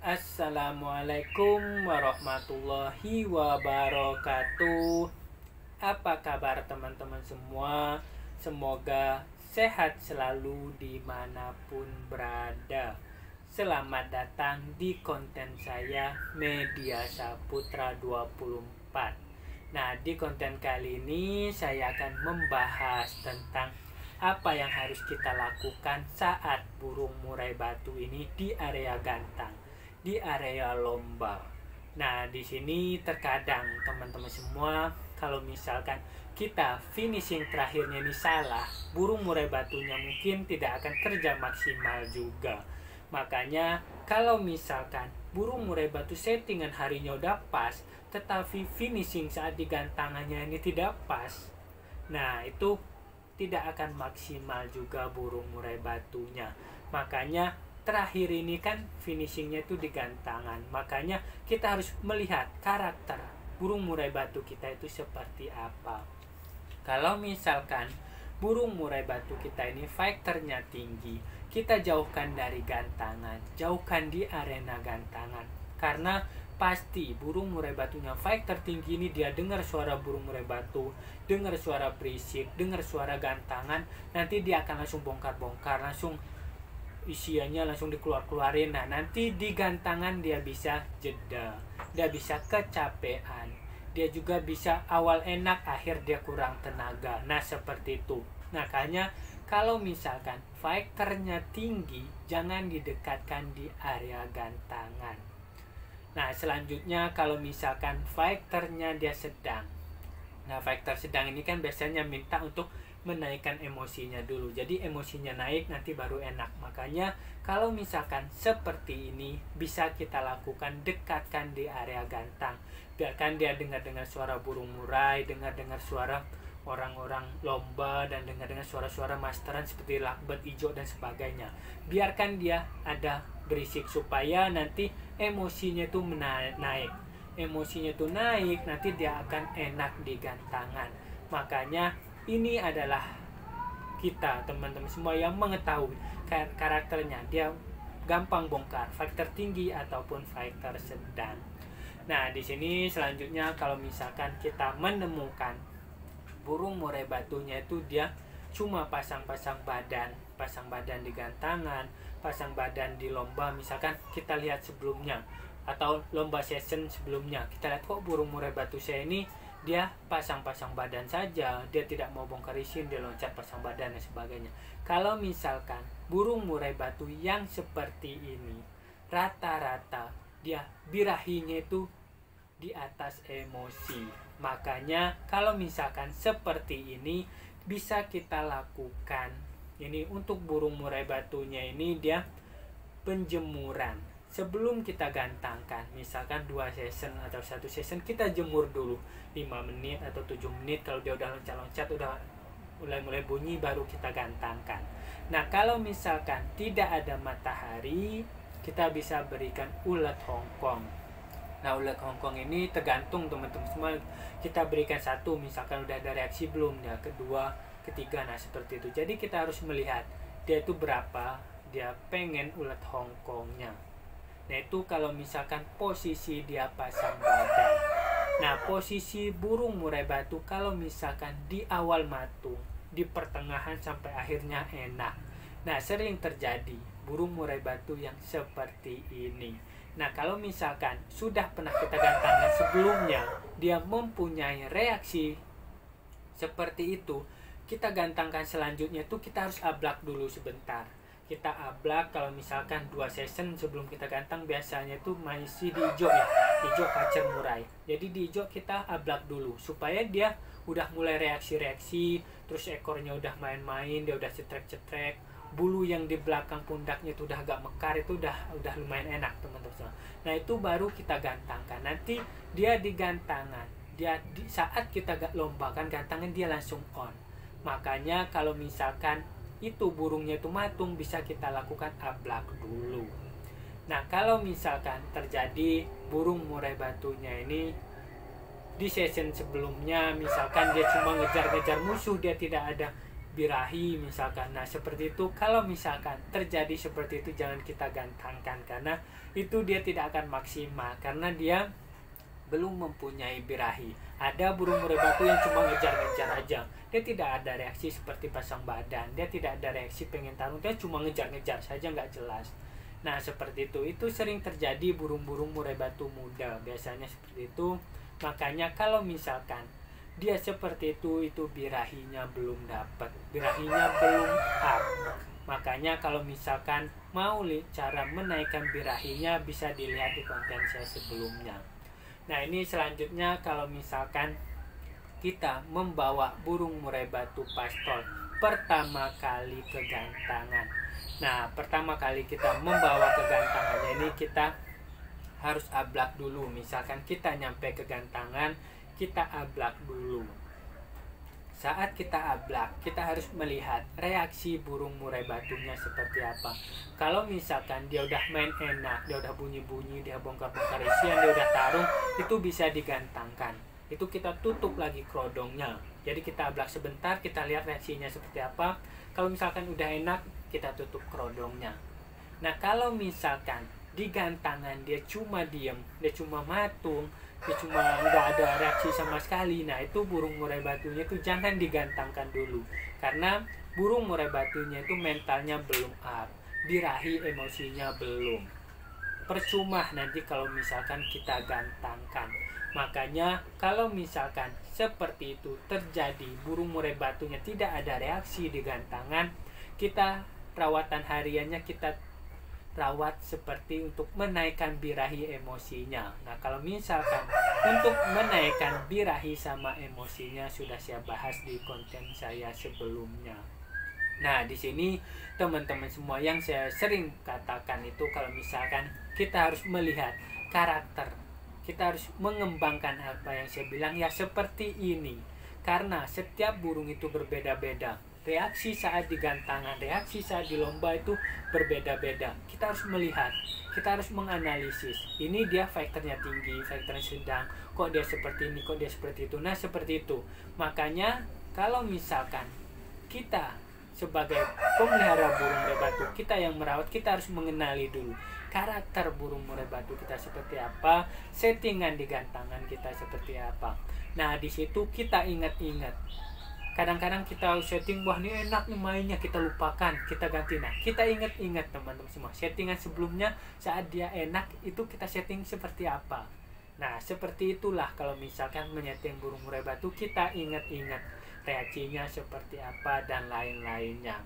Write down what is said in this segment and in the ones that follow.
Assalamualaikum warahmatullahi wabarakatuh. Apa kabar teman-teman semua? Semoga sehat selalu dimanapun berada. Selamat datang di konten saya Media Saputra 24. Nah, di konten kali ini saya akan membahas tentang apa yang harus kita lakukan saat burung murai batu ini di area gantang, di area lomba. Nah, di sini terkadang teman-teman semua, kalau misalkan kita finishing terakhirnya ini salah, burung murai batunya mungkin tidak akan kerja maksimal juga. Makanya kalau misalkan burung murai batu settingan harinya udah pas, tetapi finishing saat digantangannya ini tidak pas, nah itu tidak akan maksimal juga burung murai batunya. Makanya terakhir ini kan finishingnya itu di gantangan. Makanya kita harus melihat karakter burung murai batu kita itu seperti apa. Kalau misalkan burung murai batu kita ini fighternya tinggi, kita jauhkan dari gantangan, jauhkan di arena gantangan. Karena pasti burung murai batunya fighter tinggi ini, dia dengar suara burung murai batu, dengar suara berisik, dengar suara gantangan, nanti dia akan langsung bongkar-bongkar, langsung isiannya langsung dikeluarin. Nah, nanti di gantangan dia bisa jeda, dia bisa kecapean, dia juga bisa awal enak, akhir dia kurang tenaga. Nah, seperti itu. Makanya kalau misalkan fighternya tinggi, jangan didekatkan di area gantangan. Nah, selanjutnya kalau misalkan fighternya dia sedang. Nah, fighter sedang ini kan biasanya minta untuk menaikkan emosinya dulu. Jadi emosinya naik, nanti baru enak. Makanya kalau misalkan seperti ini, bisa kita lakukan, dekatkan di area gantang. Biarkan dia dengar-dengar suara burung murai, dengar-dengar suara orang-orang lomba, dan dengar-dengar suara-suara masteran seperti lakbet hijau dan sebagainya. Biarkan dia ada berisik supaya nanti emosinya itu naik. Emosinya itu naik, nanti dia akan enak di gantangan. Makanya ini adalah kita teman-teman semua yang mengetahui karakternya, dia gampang bongkar, fighter tinggi ataupun fighter sedang. Nah, di sini selanjutnya kalau misalkan kita menemukan burung murai batunya itu dia cuma pasang badan di gantangan, pasang badan di lomba. Misalkan kita lihat sebelumnya atau lomba session sebelumnya, kita lihat kok burung murai batu saya ini dia pasang-pasang badan saja, dia tidak mau bongkar isin, dia loncat pasang badan dan sebagainya. Kalau misalkan burung murai batu yang seperti ini, rata-rata dia birahinya itu di atas emosi. Makanya kalau misalkan seperti ini bisa kita lakukan. Ini untuk burung murai batunya ini dia penjemuran. Sebelum kita gantangkan, misalkan 2 season atau 1 season, kita jemur dulu 5 menit atau 7 menit. Kalau dia udah loncat-loncat, udah mulai bunyi, baru kita gantangkan. Nah, kalau misalkan tidak ada matahari, kita bisa berikan ulet Hongkong. Nah, ulet Hongkong ini tergantung teman-teman semua. Kita berikan 1, misalkan udah ada reaksi belum, ya kedua, ketiga, nah seperti itu. Jadi kita harus melihat dia itu berapa, dia pengen ulet Hongkongnya. Nah, itu kalau misalkan posisi dia pasang badan. Nah, posisi burung murai batu kalau misalkan di awal matung, di pertengahan sampai akhirnya enak. Nah, sering terjadi burung murai batu yang seperti ini. Nah, kalau misalkan sudah pernah kita gantangkan sebelumnya, dia mempunyai reaksi seperti itu, kita gantangkan selanjutnya itu kita harus ablak dulu sebentar. Kita ablak kalau misalkan 2 season sebelum kita gantang, biasanya itu masih di hijau ya, hijau kacer murai. Jadi di hijau kita ablak dulu supaya dia udah mulai reaksi-reaksi, terus ekornya udah main-main, dia udah cetrek-cetrek, bulu yang di belakang pundaknya itu udah agak mekar, itu udah lumayan enak teman-teman. Nah, itu baru kita gantangkan. Nanti dia di gantangan, dia saat kita lombakan gantangan dia langsung on. Makanya kalau misalkan itu burungnya itu matung, bisa kita lakukan ablak dulu. Nah, kalau misalkan terjadi burung murai batunya ini di session sebelumnya, misalkan dia cuma ngejar-ngejar musuh, dia tidak ada birahi misalkan. Nah seperti itu, kalau misalkan terjadi seperti itu jangan kita gantangkan, karena itu dia tidak akan maksimal, karena dia belum mempunyai birahi. Ada burung murai batu yang cuma ngejar-ngejar aja, dia tidak ada reaksi seperti pasang badan, dia tidak ada reaksi pengen tarung, dia cuma ngejar-ngejar saja, nggak jelas. Nah seperti itu sering terjadi burung-burung murai batu muda, biasanya seperti itu. Makanya kalau misalkan dia seperti itu birahinya belum dapat, birahinya belum up. Makanya kalau misalkan mau cara menaikkan birahinya, bisa dilihat di konten saya sebelumnya. Nah ini selanjutnya, kalau misalkan kita membawa burung murai batu pastol pertama kali ke gantangan. Nah pertama kali kita membawa ke gantangannya ini, kita harus ablak dulu. Misalkan kita nyampe ke gantangan, kita ablak dulu. Saat kita ablak, kita harus melihat reaksi burung murai batunya seperti apa. Kalau misalkan dia udah main enak, dia udah bunyi-bunyi, dia bongkar-bongkar isian, dia udah tarung, itu bisa digantangkan. Itu kita tutup lagi kerodongnya. Jadi kita ablak sebentar, kita lihat reaksinya seperti apa. Kalau misalkan udah enak, kita tutup kerodongnya. Nah kalau misalkan di gantangan dia cuma diem, dia cuma matung, dia cuma nggak ada reaksi sama sekali, nah itu burung murai batunya itu jangan digantangkan dulu, karena burung murai batunya itu mentalnya belum up, birahi emosinya belum, percuma nanti kalau misalkan kita gantangkan. Makanya kalau misalkan seperti itu terjadi, burung murai batunya tidak ada reaksi di gantangan, kita rawatan hariannya kita rawat seperti untuk menaikkan birahi emosinya. Nah kalau misalkan untuk menaikkan birahi sama emosinya sudah saya bahas di konten saya sebelumnya. Nah di sini teman-teman semua, yang saya sering katakan itu, kalau misalkan kita harus melihat karakter, kita harus mengembangkan apa yang saya bilang ya seperti ini, karena setiap burung itu berbeda-beda. Reaksi saat di gantangan, reaksi saat di lomba itu berbeda-beda. Kita harus melihat, kita harus menganalisis. Ini dia faktornya tinggi, faktornya sedang, kok dia seperti ini, kok dia seperti itu. Nah seperti itu. Makanya kalau misalkan kita sebagai pemelihara burung murai batu, kita yang merawat, kita harus mengenali dulu karakter burung murai batu kita seperti apa, settingan di gantangan kita seperti apa. Nah di situ kita ingat-ingat. Kadang-kadang kita setting, wah ini enak nih mainnya, kita lupakan, kita ganti. Nah kita ingat-ingat teman-teman semua, settingan sebelumnya saat dia enak itu kita setting seperti apa. Nah seperti itulah kalau misalkan menyeting burung murai batu, kita ingat-ingat reaksinya seperti apa dan lain-lainnya.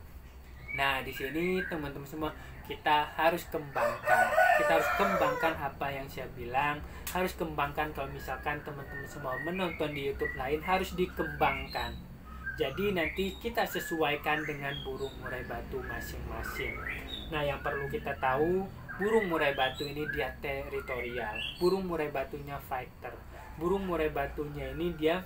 Nah di sini teman-teman semua, kita harus kembangkan, kita harus kembangkan apa yang saya bilang, harus kembangkan. Kalau misalkan teman-teman semua menonton di YouTube lain, harus dikembangkan. Jadi nanti kita sesuaikan dengan burung murai batu masing-masing. Nah yang perlu kita tahu, burung murai batu ini dia teritorial, burung murai batunya fighter, burung murai batunya ini dia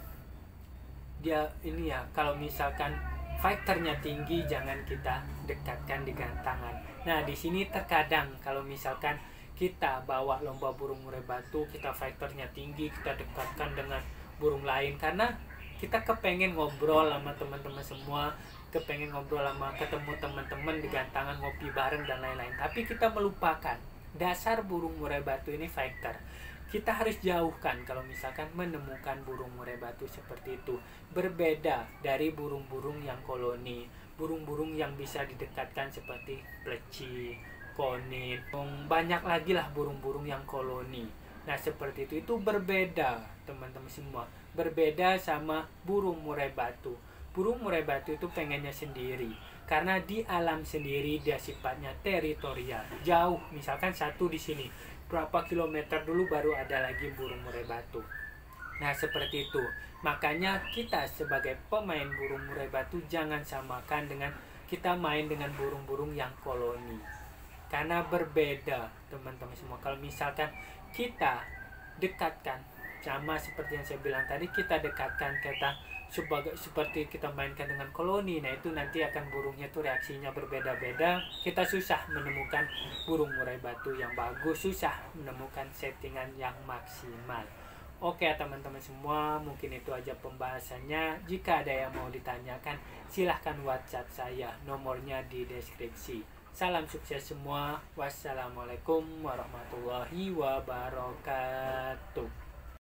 ini ya, kalau misalkan fighternya tinggi, jangan kita dekatkan di gantangan. Nah di sini terkadang kalau misalkan kita bawa lomba burung murai batu, kita fighternya tinggi, kita dekatkan dengan burung lain, karena kita kepengen ngobrol sama teman-teman semua, kepengen ngobrol sama, ketemu teman-teman di gantangan, ngopi bareng dan lain-lain. Tapi kita melupakan dasar burung murai batu ini fighter. Kita harus jauhkan kalau misalkan menemukan burung murai batu seperti itu. Berbeda dari burung-burung yang koloni, burung-burung yang bisa didekatkan seperti pleci, konin, banyak lagi lah burung-burung yang koloni. Nah seperti itu berbeda teman-teman semua, berbeda sama burung murai batu. Burung murai batu itu pengennya sendiri, karena di alam sendiri dia sifatnya teritorial, jauh. Misalkan satu di sini, berapa kilometer dulu baru ada lagi burung murai batu. Nah seperti itu. Makanya kita sebagai pemain burung murai batu jangan samakan dengan kita main dengan burung-burung yang koloni, karena berbeda teman-teman semua. Kalau misalkan kita dekatkan, sama seperti yang saya bilang tadi, kita dekatkan kita seperti kita mainkan dengan koloni, nah itu nanti akan burungnya tuh reaksinya berbeda-beda. Kita susah menemukan burung murai batu yang bagus, susah menemukan settingan yang maksimal. Oke teman-teman semua, mungkin itu aja pembahasannya. Jika ada yang mau ditanyakan, silahkan WhatsApp saya, nomornya di deskripsi. Salam sukses semua. Wassalamualaikum warahmatullahi wabarakatuh.